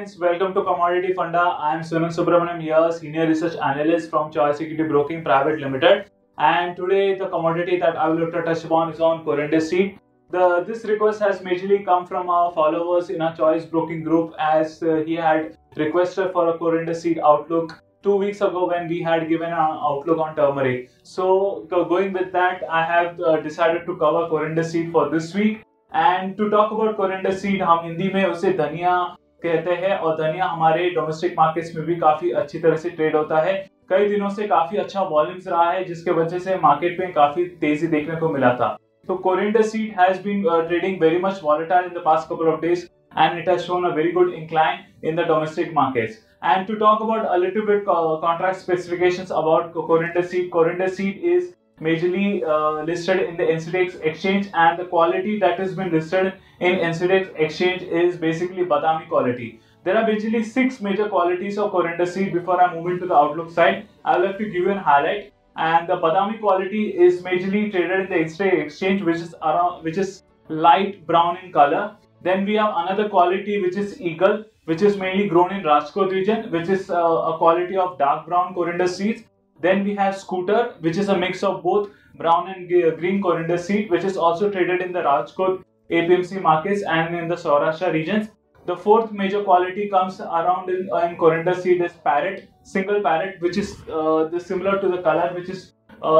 friends, welcome to Commodity Funda. I am Sunil Subramaniam here, Senior Research Analyst from Choice Equity Broking Private Limited. And today the commodity that I will touch upon is on Corindus seed. This request has majorly come from our followers in our Choice Broking group as he had requested for a Corindus seed outlook 2 weeks ago when we had given an outlook on turmeric. So going with that, I have decided to cover Corindus seed for this week. And to talk about coriander seed, हम हिंदी में उसे धनिया कहते हैं और धनिया हमारे domestic markets में भी काफी अच्छी तरह से ट्रेड होता है। कई दिनों से काफी अच्छा वॉल्यूम्स रहा है जिसके वजह से मार्केट में काफी तेजी देखने को मिला था। तो coriander seed has been trading very much volatile in the past couple of days and it has shown a very good incline in the domestic markets. And to talk about a little bit contract specifications about Corindus seed is majorly listed in the NCDEX exchange, and the quality that has been listed in NCDEX exchange is basically Badami quality. There are basically 6 major qualities of Corindus seed. Before I move into the outlook side, I would like to give you a highlight. And the Badami quality is majorly traded in the NCDEX exchange, which is light brown in color. Then we have another quality which is Eagle, which is mainly grown in Rajkot region, which is a quality of dark brown Corindus seeds. Then we have Scooter, which is a mix of both brown and green Corindus seed, which is also traded in the Rajkot APMC markets and in the Saurashtra regions. The fourth major quality comes around in Corindus seed is Parrot, single Parrot, which is similar to the color which is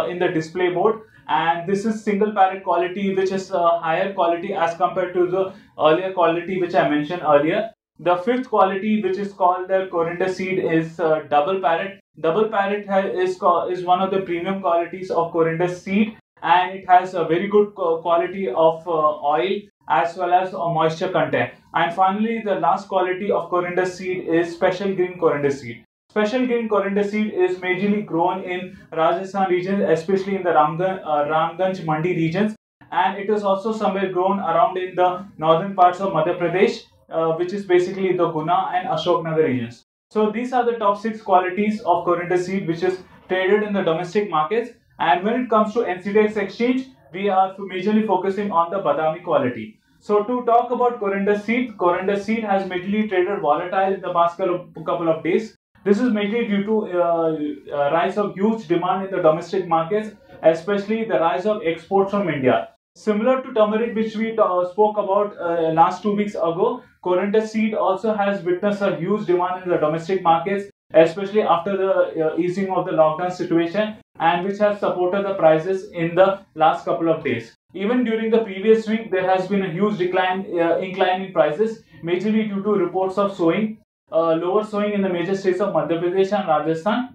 in the display board. And this is single Parrot quality, which is higher quality as compared to the earlier quality which I mentioned earlier. The fifth quality, which is called the Corindus seed, is double Parrot. Double Parrot is one of the premium qualities of Corindus seed, and it has a very good quality of oil as well as moisture content. And finally, the last quality of Corindus seed is special green Corindus seed. Special green Corindus seed is majorly grown in Rajasthan region, especially in the Ramganj Mandi regions, and it is also somewhere grown around in the northern parts of Madhya Pradesh, which is basically the Guna and Ashoknagar regions. So these are the top 6 qualities of Corindus seed which is traded in the domestic markets. And when it comes to NCDEX exchange, we are majorly focusing on the Badami quality. So to talk about Corindus seed has majorly traded volatile in the past couple of days. This is mainly due to rise of huge demand in the domestic markets, especially the rise of exports from India. Similar to turmeric, which we spoke about last 2 weeks ago, Corindus seed also has witnessed a huge demand in the domestic markets, especially after the easing of the lockdown situation, and which has supported the prices in the last couple of days. Even during the previous week, there has been a huge incline in prices, majorly due to reports of lower sowing in the major states of Madhya Pradesh and Rajasthan,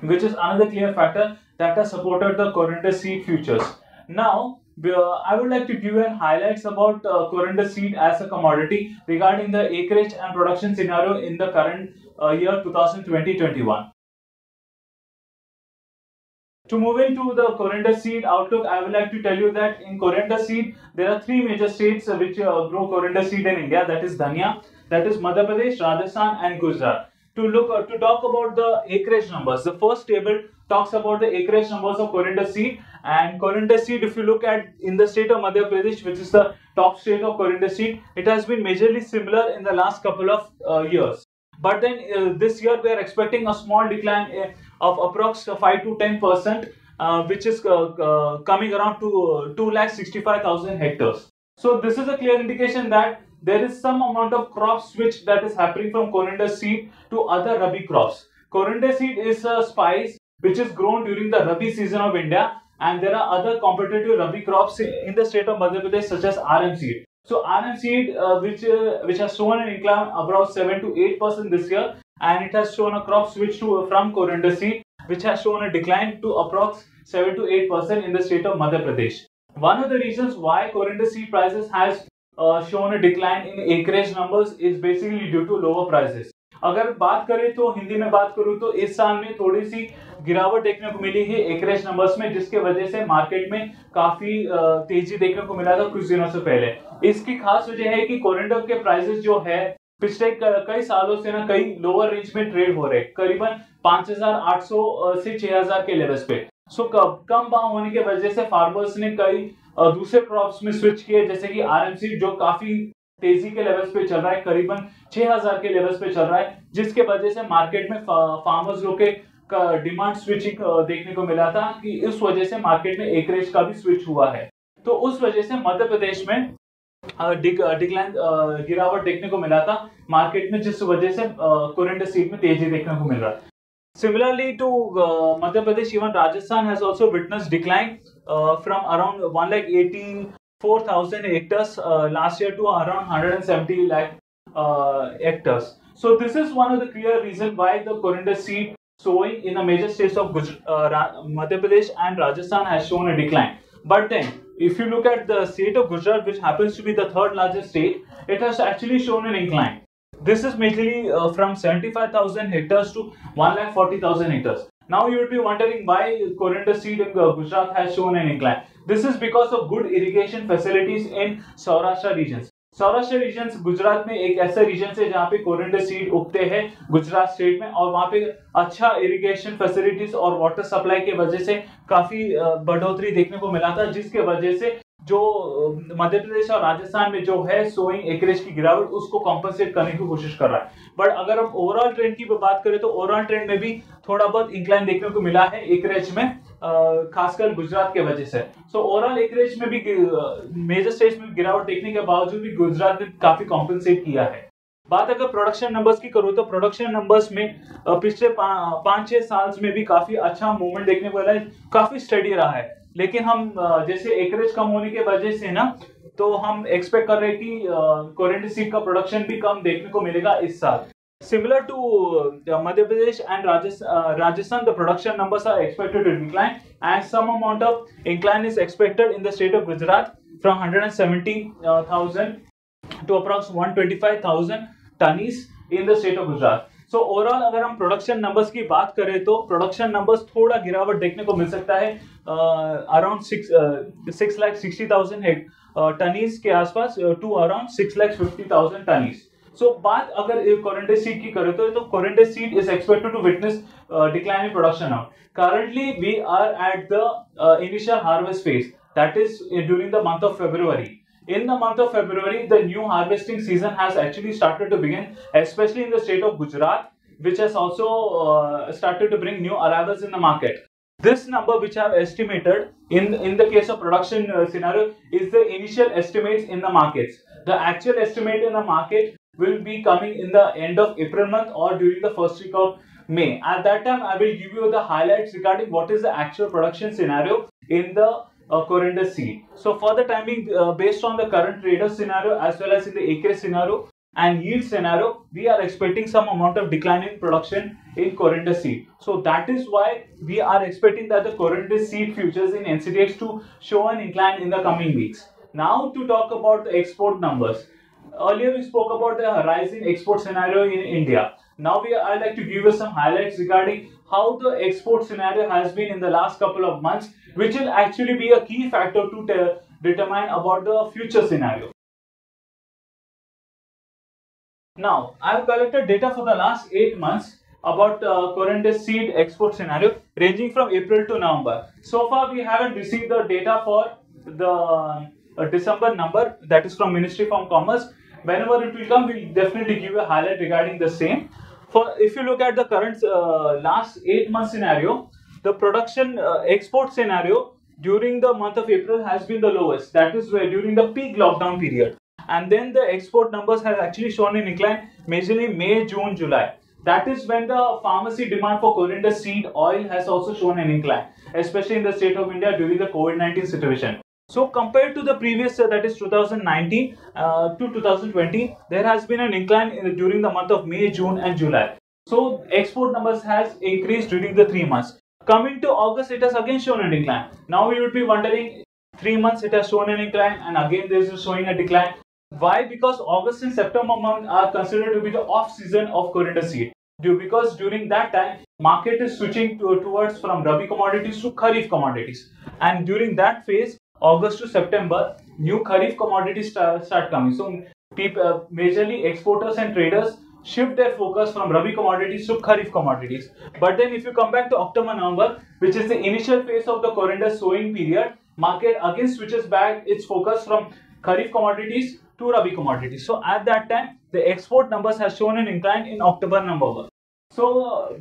which is another clear factor that has supported the Corindus seed futures. Now, I would like to give you highlights about Corindus seed as a commodity regarding the acreage and production scenario in the current year 2020-21. To move into the Corindus seed outlook, I would like to tell you that in Corindus seed, there are 3 major states which grow Corindus seed in India. That is Dhania, that is Madhya Pradesh, Rajasthan and Gujarat. To talk about the acreage numbers, the first table talks about the acreage numbers of Corindus seed. And Corindus seed, if you look at in the state of Madhya Pradesh, which is the top state of Corindus seed, it has been majorly similar in the last couple of years. But then this year we are expecting a small decline of approx 5 to 10%, which is coming around to 2,65,000 hectares. So this is a clear indication that there is some amount of crop switch that is happening from Corindus seed to other Rabi crops. Corindus seed is a spice which is grown during the Rabi season of India, and there are other competitive Rabi crops in the state of Madhya Pradesh such as RM seed. So RM seed, which has shown an incline about 7 to 8% this year, and it has shown a crop switch from Corindus seed, which has shown a decline to approx 7 to 8% in the state of Madhya Pradesh. One of the reasons why Corindus seed prices has shown a decline in acreage numbers is basically due to lower prices. अगर बात करें तो हिंदी में बात करूं तो इस साल में थोड़ी सी गिरावट देखने को मिली है एक्रेज नंबर्स में, जिसके वजह से मार्केट में काफी तेजी देखने को मिला था कुछ दिनों से पहले। इसकी खास वजह है कि कोरिएंडर के प्राइसेस जो है पिछले कई सालों से कई लोअर रेंज में ट्रेड हो रहे, करीबन 5,800 से 6,000 के लेवल्स पे। सो कम भाव होने की वजह से फार्मर्स ने कई दूसरे क्रॉप्स में स्विच किए, जैसे कि आरएमसी जो काफी तेजी के लेवल्स पे चल रहा है, करीबन 6000 के लेवल्स पे चल रहा है, जिसके वजह से मार्केट में फार्मर्स लोग के डिमांड स्विचिंग देखने को मिला था कि इस वजह से मार्केट में एकरेज का भी स्विच हुआ है। तो उस वजह से मध्य प्रदेश में डिक्लाइन गिरावट देखने को मिला था मार्केट में, जिस वजह से कोरिएंडर सीड में तेजी देखने को मिल रहा है। Similarly to Madhya Pradesh, even Rajasthan has also witnessed decline from around 1,84,000 hectares last year to around 170 lakh hectares. So this is one of the clear reasons why the coriander seed sowing in the major states of Madhya Pradesh and Rajasthan has shown a decline. But then, if you look at the state of Gujarat, which happens to be the third largest state, it has actually shown an incline. This is majorly from 75,000 hectares to 1,40,000 hectares. Now you would be wondering why coriander seed in Gujarat has shown an incline. This is because of good irrigation facilities in Saurashtra regions. Saurashtra regions Gujarat में एक ऐसा reason है जहाँ पे coriander seed उगते हैं Gujarat state में, और वहाँ पे अच्छा इरिगेशन फैसिलिटीज और वाटर सप्लाई के वजह से काफी बढ़ोतरी देखने को मिला था, जिसके वजह से जो मध्य प्रदेश और राजस्थान में जो है सोइंग एकरेज की गिरावट उसको कॉम्पनसेट करने की कोशिश कर रहा है। बट अगर हम ओवरऑल ट्रेंड की बात करें तो ओवरऑल ट्रेंड में भी थोड़ा बहुत इंक्लाइन देखने को मिला है एकरेज में, खासकर गुजरात के वजह से। सो ओवरऑल एकरेज में भी मेजर स्टेट्स में गिरावट देखने के बावजूद भी गुजरात ने काफी कॉम्पनसेट किया है। बात अगर प्रोडक्शन नंबर्स की करूँ तो प्रोडक्शन नंबर्स में पिछले 5-6 साल में भी काफी अच्छा मूवमेंट देखने को मिला है, काफी स्टडी रहा है। लेकिन हम जैसे एकरेज कम होने के वजह से ना, तो हम एक्सपेक्ट कर रहे हैं कि कोरिएंडर सीड का प्रोडक्शन भी कम देखने को मिलेगा इस साल। Similar to Madhya Pradesh and Rajasthan, the production numbers are expected to decline, and some amount of incline is expected in the state of Gujarat from 170,000 to approximately 125,000 tonnes in the state of Gujarat. So overall अगर हम production numbers की बात करें तो production numbers थोड़ा गिरावट देखने को मिल सकता है, अराउंड 6,60,000 टनीज के आसपास टू अराउंड 6,50,000 टनीज। सो बात अगर कोरिएंडर सीड की करें तो coriander seed is expected to witness decline in production now. Currently we are at the initial harvest phase, that is during the month of February. In the month of February, the new harvesting season has actually started to begin, especially in the state of Gujarat, which has also started to bring new arrivals in the market. This number, which I have estimated in the case of production scenario, is the initial estimates in the markets. The actual estimate in the market will be coming in the end of April month or during the first week of May. At that time, I will give you the highlights regarding what is the actual production scenario in the coriander seed. So for the time being, based on the current trader scenario as well as in the acreage scenario and yield scenario, we are expecting some amount of decline in production in coriander seed. So that is why we are expecting that the coriander seed futures in NCDEX to show an incline in the coming weeks. Now to talk about the export numbers. Earlier we spoke about the rising export scenario in India. Now I'd like to give you some highlights regarding how the export scenario has been in the last couple of months, which will actually be a key factor to determine about the future scenario. Now, I have collected data for the last 8 months about coriander seed export scenario ranging from April to November. So far, we haven't received the data for the December number, that is from Ministry of Commerce. Whenever it will come, we'll definitely give you a highlight regarding the same. If you look at the current last 8 month scenario, the production export scenario during the month of April has been the lowest. That is where during the peak lockdown period. And then the export numbers have actually shown an incline majorly May, June, July. That is when the pharmacy demand for coriander seed oil has also shown an incline, especially in the state of India during the COVID-19 situation. So compared to the previous year, that is 2019 to 2020, there has been an incline during the month of May, June and July. So export numbers has increased during the 3 months. Coming to August, it has again shown a decline. Now you would be wondering, 3 months it has shown an incline and again there is showing a decline. Why? Because August and September month are considered to be the off season of coriander seed. Because during that time, market is switching towards from Rabi commodities to Kharif commodities. And during that phase, August to September, new Kharif commodities start coming. So majorly exporters and traders shift their focus from Rabi commodities to Kharif commodities. But then if you come back to October, November, which is the initial phase of the coriander sowing period, market again switches back its focus from Kharif commodities to Rabi commodities. So at that time, the export numbers has shown an incline in October, November. So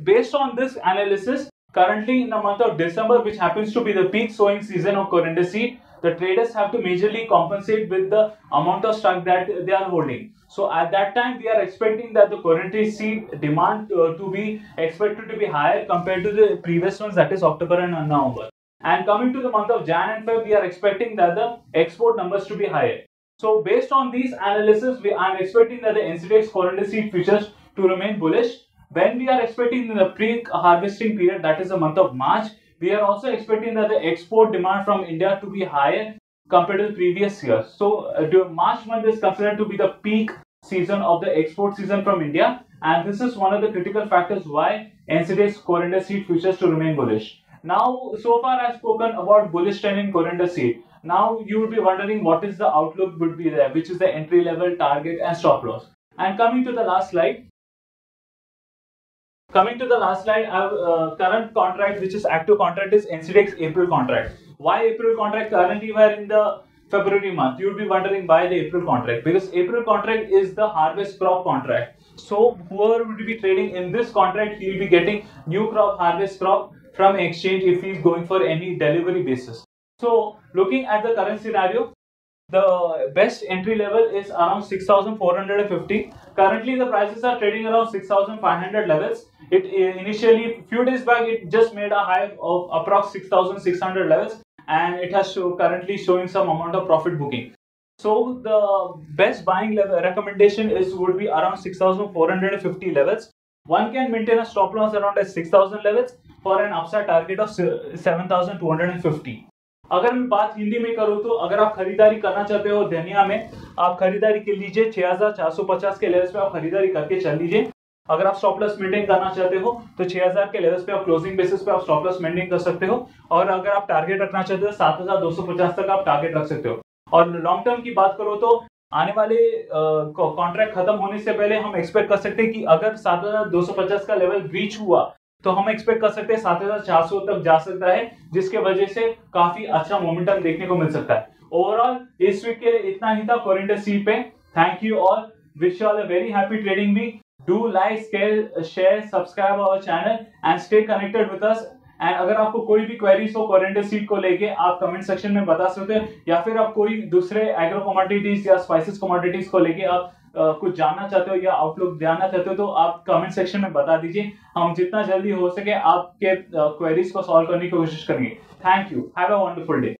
based on this analysis, currently in the month of December, which happens to be the peak sowing season of coriander seed, the traders have to majorly compensate with the amount of stock that they are holding. So at that time, we are expecting that the coriander seed demand to be expected to be higher compared to the previous ones, that is October and November. And coming to the month of Jan and Feb, we are expecting that the export numbers to be higher. So based on these analysis, I am expecting that the NCDEX coriander seed futures to remain bullish. When we are expecting in the pre-harvesting period, that is the month of March, we are also expecting that the export demand from India to be higher compared to the previous year. So March month is considered to be the peak season of the export season from India, and this is one of the critical factors why NCDEX coriander seed futures to remain bullish. Now, so far I've spoken about bullish trend in coriander seed. Now you would be wondering what is the outlook would be there, which is the entry level, target and stop loss. And coming to the last slide, our current contract, which is active contract, is NCDEX April contract. Why April contract? Currently we are in the February month. You would be wondering why the April contract, because April contract is the harvest crop contract. So whoever would be trading in this contract, he will be getting new crop, harvest crop from exchange if he is going for any delivery basis. So looking at the current scenario, the best entry level is around 6,450. Currently the prices are trading around 6,500 levels. It initially, few days back, it just made a high of approx 6,600 levels, and it has currently showing some amount of profit booking. So the best buying level recommendation would be around 6,450 levels. One can maintain a stop loss around at 6,000 levels for an upside target of 7,250. अगर मैं बात हिंदी में करूं तो अगर आप खरीदारी करना चाहते हो धनिया में, आप खरीदारी कर लीजिए 6,450 के लेवल्स पे आप खरीदारी करके चल लीजिए. अगर आप स्टॉप लॉस मेंटेन करना चाहते हो तो 6,000 के लेवल्स पे आप क्लोजिंग बेसिस पे आप स्टॉप लॉस मेंटेन कर सकते हो, और अगर आप टारगेट रखना चाहते हो 7,250 तक आप टारगेट रख सकते हो. और लॉन्ग टर्म की बात करो तो आने वाले कॉन्ट्रैक्ट खत्म होने से पहले हम एक्सपेक्ट कर सकते हैं कि अगर 7,250 का लेवल रीच हुआ तो हम एक्सपेक्ट कर सकते हैं 7,400 तक जा सकता है, जिसके वजह से काफी अच्छा मोमेंटम देखने को मिल सकता है. ओवरऑल इस वीक के लिए इतना ही था coriander seed पे. Thank you all, wish you all a very happy trading week. Do like, share, subscribe our channel and stay connected with us. एंड अगर आपको कोई भी क्वेरीज हो coriander seed को लेके, आप कमेंट सेक्शन में बता सकते हैं, या फिर आप कोई दूसरे एग्रो कमोडिटीज या स्पाइसेस कमोडिटीज को लेके आप कुछ जानना चाहते हो या आउटलुक जानना चाहते हो तो आप कमेंट सेक्शन में बता दीजिए. हम जितना जल्दी हो सके आपके क्वेरीज को सॉल्व करने की कोशिश करेंगे. Thank you, have a wonderful day.